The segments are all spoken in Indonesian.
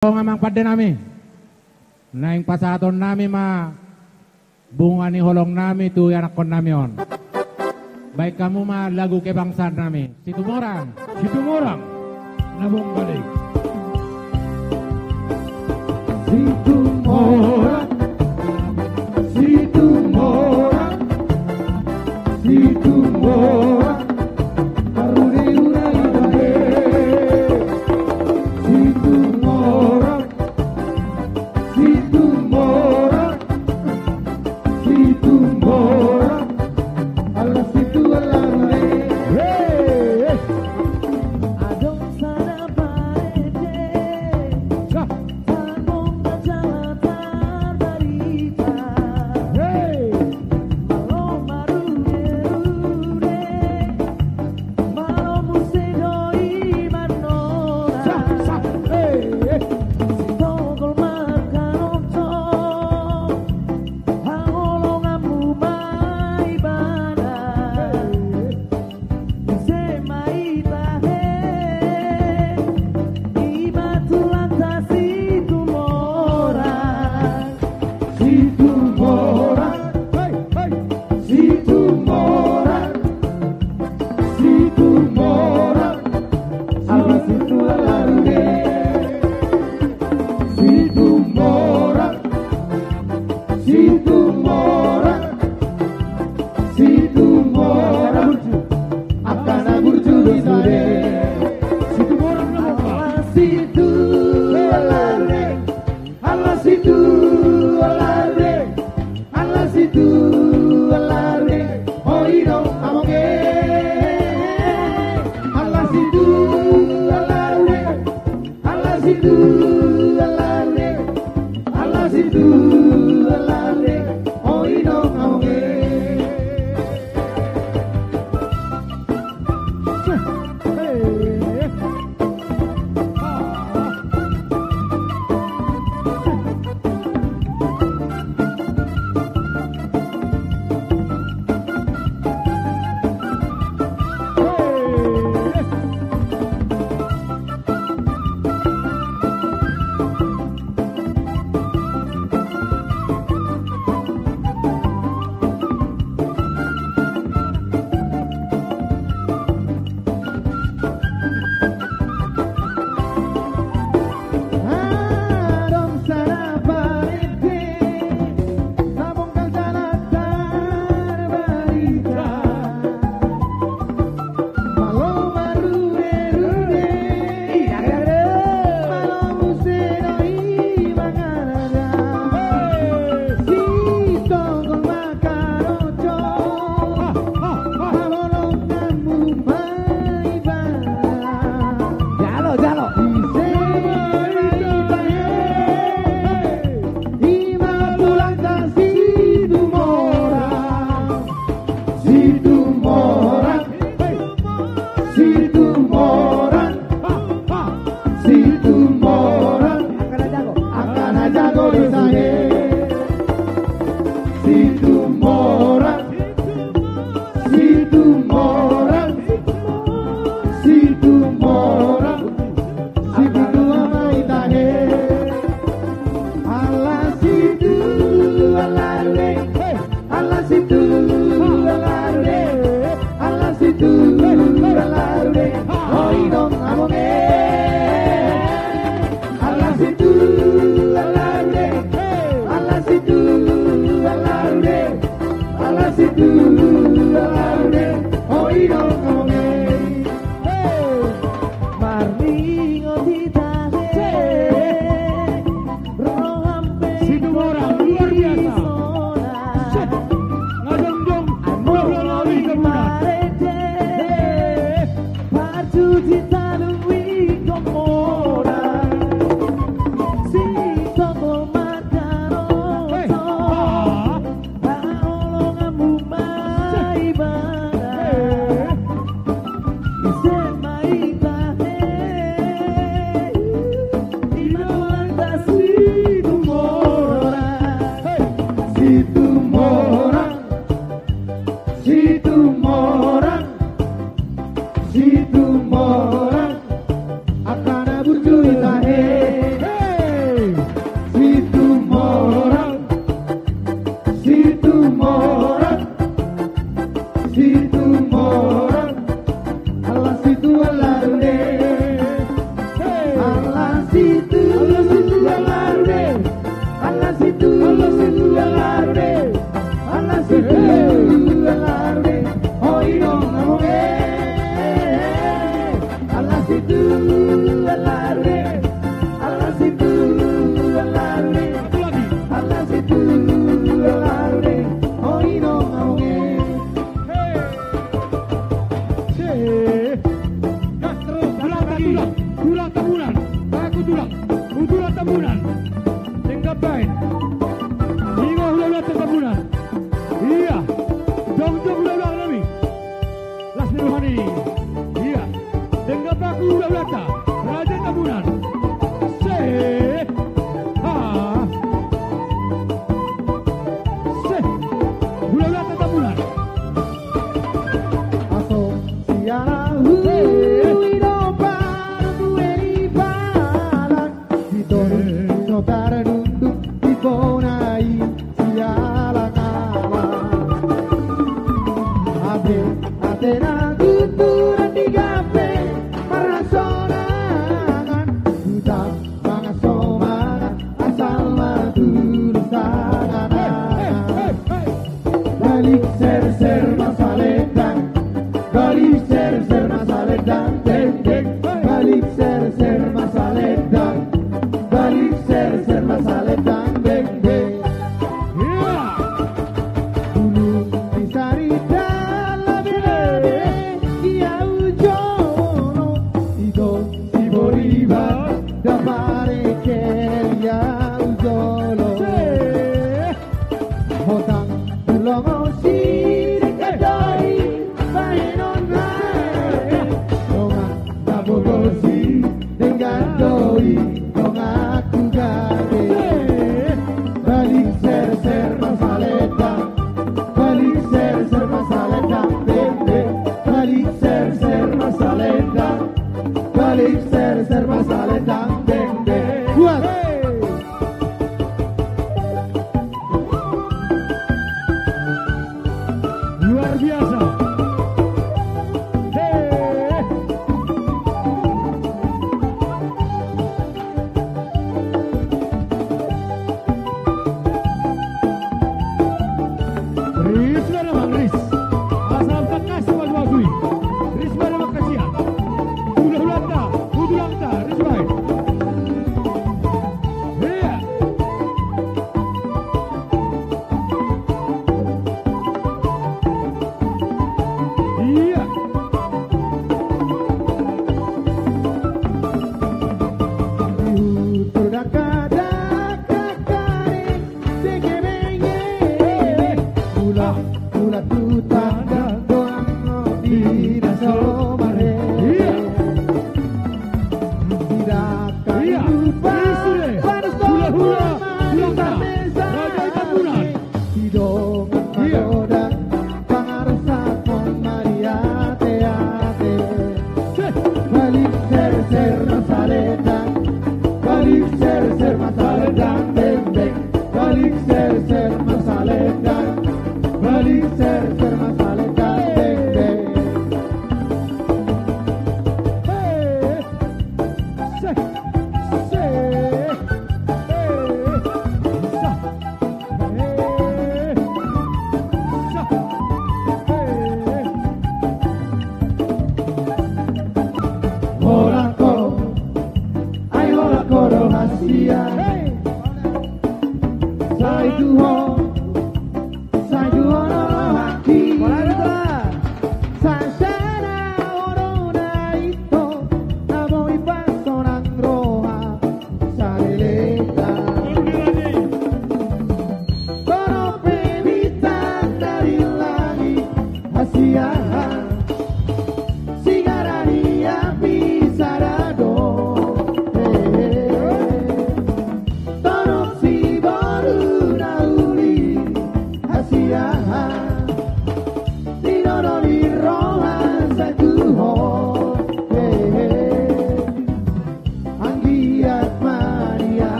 Ngamang pada nami, naing pasaton nami ma bunga ni holong nami tu anak kon nami on. Baik kamu ma lagu kebangsaan nami, situ morang, nabung balik. Situ morang, situ morang, situ morang.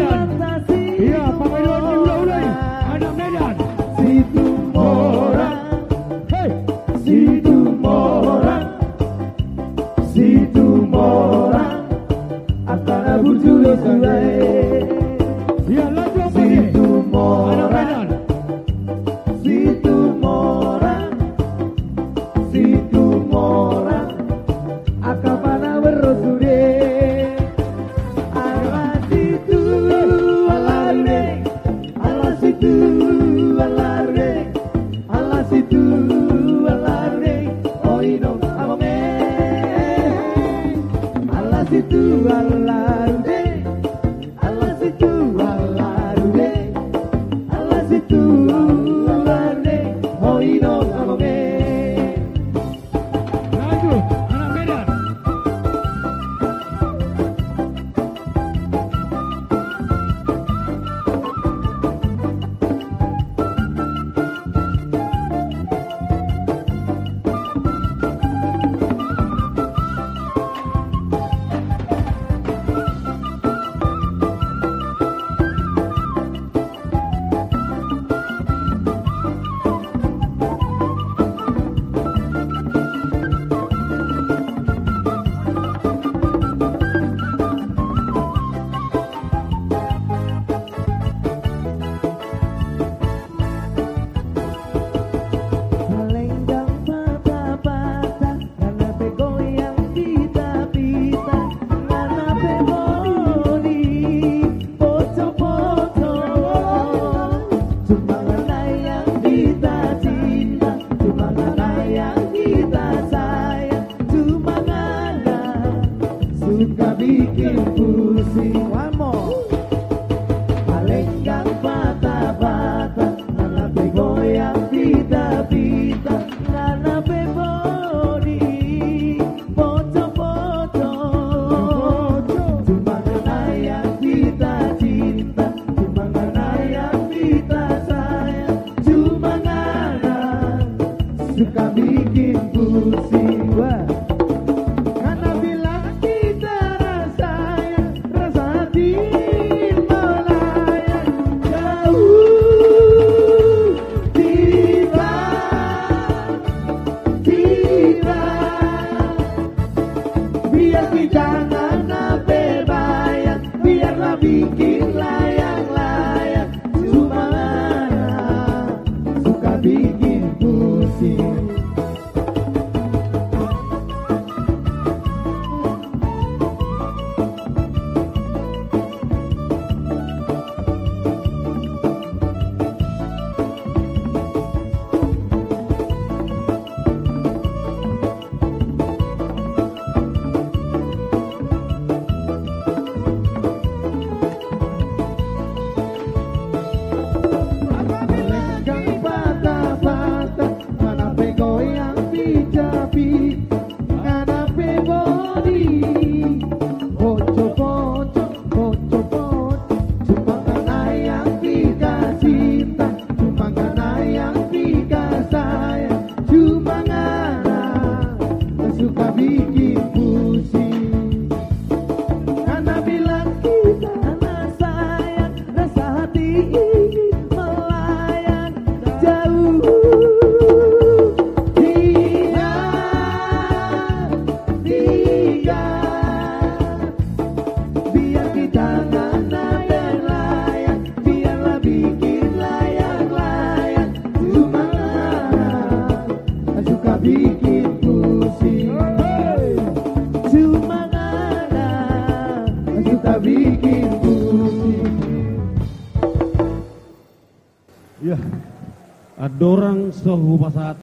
Medan. Iya, panggilan diulang-ulang. Anak Medan. Situ Morang, Hei. Situ Morang, Situ Morang, akan bujur sungai. Iya, laju apa ni? Situ Anak Morang, Medan. Situ Morang, Situ Morang, akan mana bersude. Ala situ alare, ala situ alare, ala situ alare, oino amame. Ala situ alare, ala situ alare, ala situ alare, oino amame. Laju, anak Medan. Melenggang patah-patah, karena begoyang pita-pita, karena beboni pocong-pocong. Cuma karena yang kita cinta, cuma karena yang kita sayang, cuma karena suka bikin pusing. One more. Melenggang patah-patah, karena begoyang pita-pita, karena beboni pocong-pocong. Cuma karena yang kita cinta, cuma karena yang kita sayang, cuma karena suka bikin pusing. Wah. Karena bila kita rasanya, rasa hati melayang jauh, tiba, tiba. Biar kita nggak berbayang, biarlah bikin layang-layang, cuma suka bikin pusing. Melenggang patah-patah, mana begoyang pita-pita, mana beboni pocong-pocong, pocong-pocong. Cuma karena yang kita cinta, cuma karena yang kita sayang, cuma karena suka bikin pusing. Karena bilang kita anak sayang, rasa hati ini melayang jauh, tiga, tiga. Biar kita nggak berlayang, biarlah bikin layang-layang, cuma suka bikin pusing. Cuma suka bikin pusing. Ya, ada orang sehu pasat